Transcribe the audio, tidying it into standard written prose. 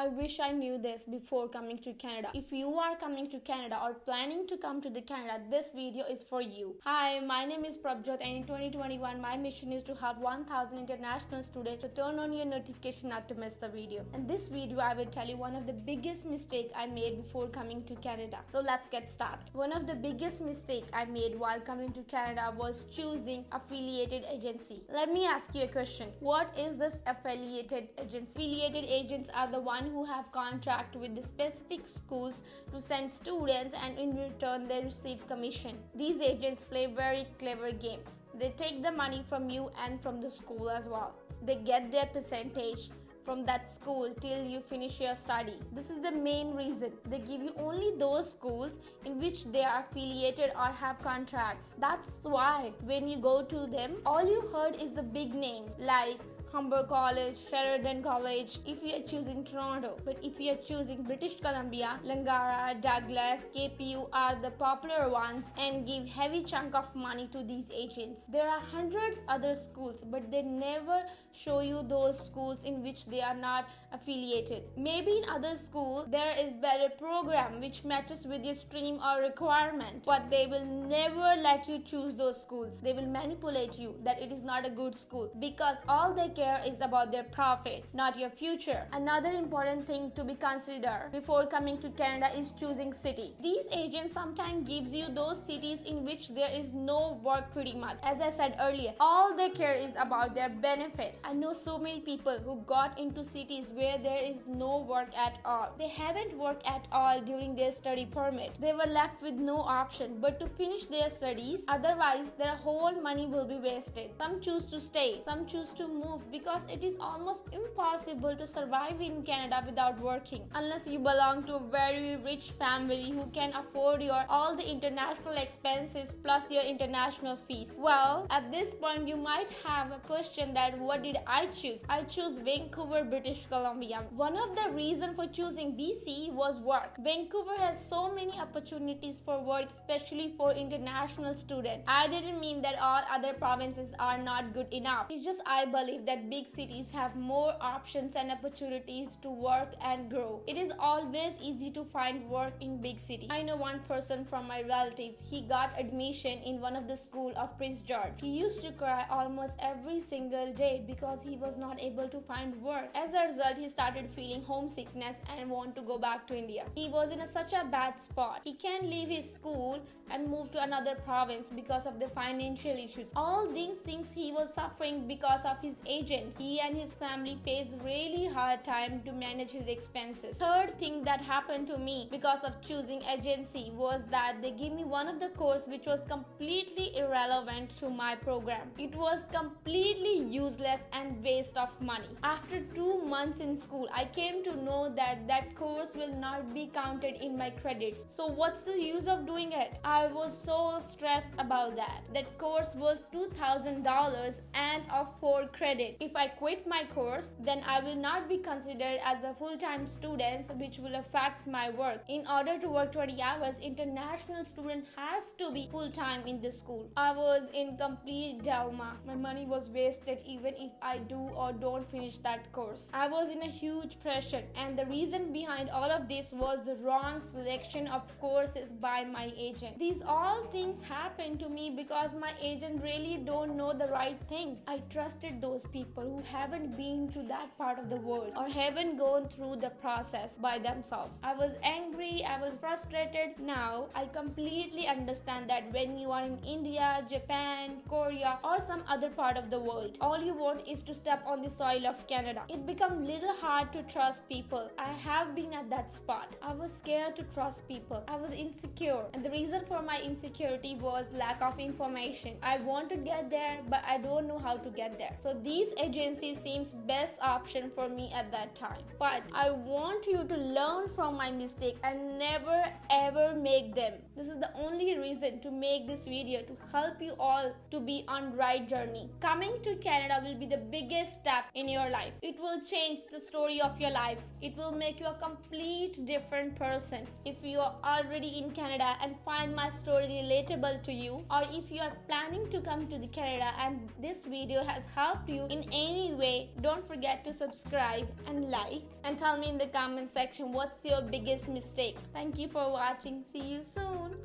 I wish I knew this before coming to Canada. If you are coming to Canada or planning to come to the Canada, this video is for you. Hi, my name is Prabjot and in 2021 my mission is to help 1000 international students. So turn on your notification not to miss the video. In this video I will tell you one of the biggest mistakes I made before coming to Canada. So let's get started. One of the biggest mistakes I made while coming to Canada was choosing affiliated agency. Let me ask you a question. What is this affiliated agency? Affiliated agents are the one who have contract with the specific schools to send students, and in return they receive commission. These agents play very clever game. They take the money from you and from the school as well. They get their percentage from that school till you finish your study. This is the main reason. They give you only those schools in which they are affiliated or have contracts. That's why when you go to them, all you heard is the big names like Humber College, Sheridan College, if you are choosing Toronto. But if you are choosing British Columbia, Langara, Douglas, KPU are the popular ones and give heavy chunk of money to these agents. There are hundreds other schools, but they never show you those schools in which they are not affiliated. Maybe in other schools there is better program which matches with your stream or requirement, but they will never let you choose those schools. They will manipulate you that it is not a good school because all they care is about their profit, not your future. Another important thing to be considered before coming to Canada is choosing city. These agents sometimes gives you those cities in which there is no work pretty much. As I said earlier, all they care is about their benefit. I know so many people who got into cities where there is no work at all. They haven't worked at all during their study permit. They were left with no option but to finish their studies, otherwise their whole money will be wasted. Some choose to stay, some choose to move because it is almost impossible to survive in Canada without working unless you belong to a very rich family who can afford your all the international expenses plus your international fees. Well, at this point you might have a question that what did I choose? I chose Vancouver, British Columbia. One of the reasons for choosing BC was work. Vancouver has so many opportunities for work, especially for international students. I didn't mean that all other provinces are not good enough. It's just I believe that big cities have more options and opportunities to work and grow. It is always easy to find work in big cities. I know one person from my relatives. He got admission in one of the school of Prince George. He used to cry almost every single day because he was not able to find work. As a result, he started feeling homesickness and want to go back to India. He was in such a bad spot. He can't leave his school and move to another province because of the financial issues. All these things he was suffering because of his agents. He and his family faced really hard time to manage his expenses. Third thing that happened to me because of choosing agency was that they gave me one of the course which was completely irrelevant to my program. It was completely useless and waste of money. After 2 months in school, I came to know that that course will not be counted in my credits. So what's the use of doing it? I was so stressed about that. That course was $2,000 and of 4 credit. If I quit my course, then I will not be considered as a full-time student, which will affect my work. In order to work 20 hours, international student has to be full-time in the school. I was in complete dilemma. My money was wasted even if I do or don't finish that course. I was in a huge pressure, and the reason behind all of this was the wrong selection of courses by my agent. These all things happened to me because my agent really don't know the right thing. I trusted those people who haven't been to that part of the world or haven't gone through the process by themselves. I was angry, I was frustrated. Now I completely understand that when you are in India, Japan, Korea or some other part of the world, all you want is to step on the soil of Canada. It becomes little hard to trust people. I have been at that spot. I was scared to trust people. I was insecure, and the reason for my insecurity was lack of information. I want to get there, but I don't know how to get there. So these agencies seems best option for me at that time. But I want you to learn from my mistake and never ever make them. This is the only reason to make this video, to help you all to be on right journey. Coming to Canada will be the biggest step in your life. It will change the story of your life. It will make you a complete different person. If you are already in Canada and find my story relatable to you, or if you are planning to come to the Canada and this video has helped you in in any way, don't forget to subscribe and like, and tell me in the comment section what's your biggest mistake. Thank you for watching. See you soon.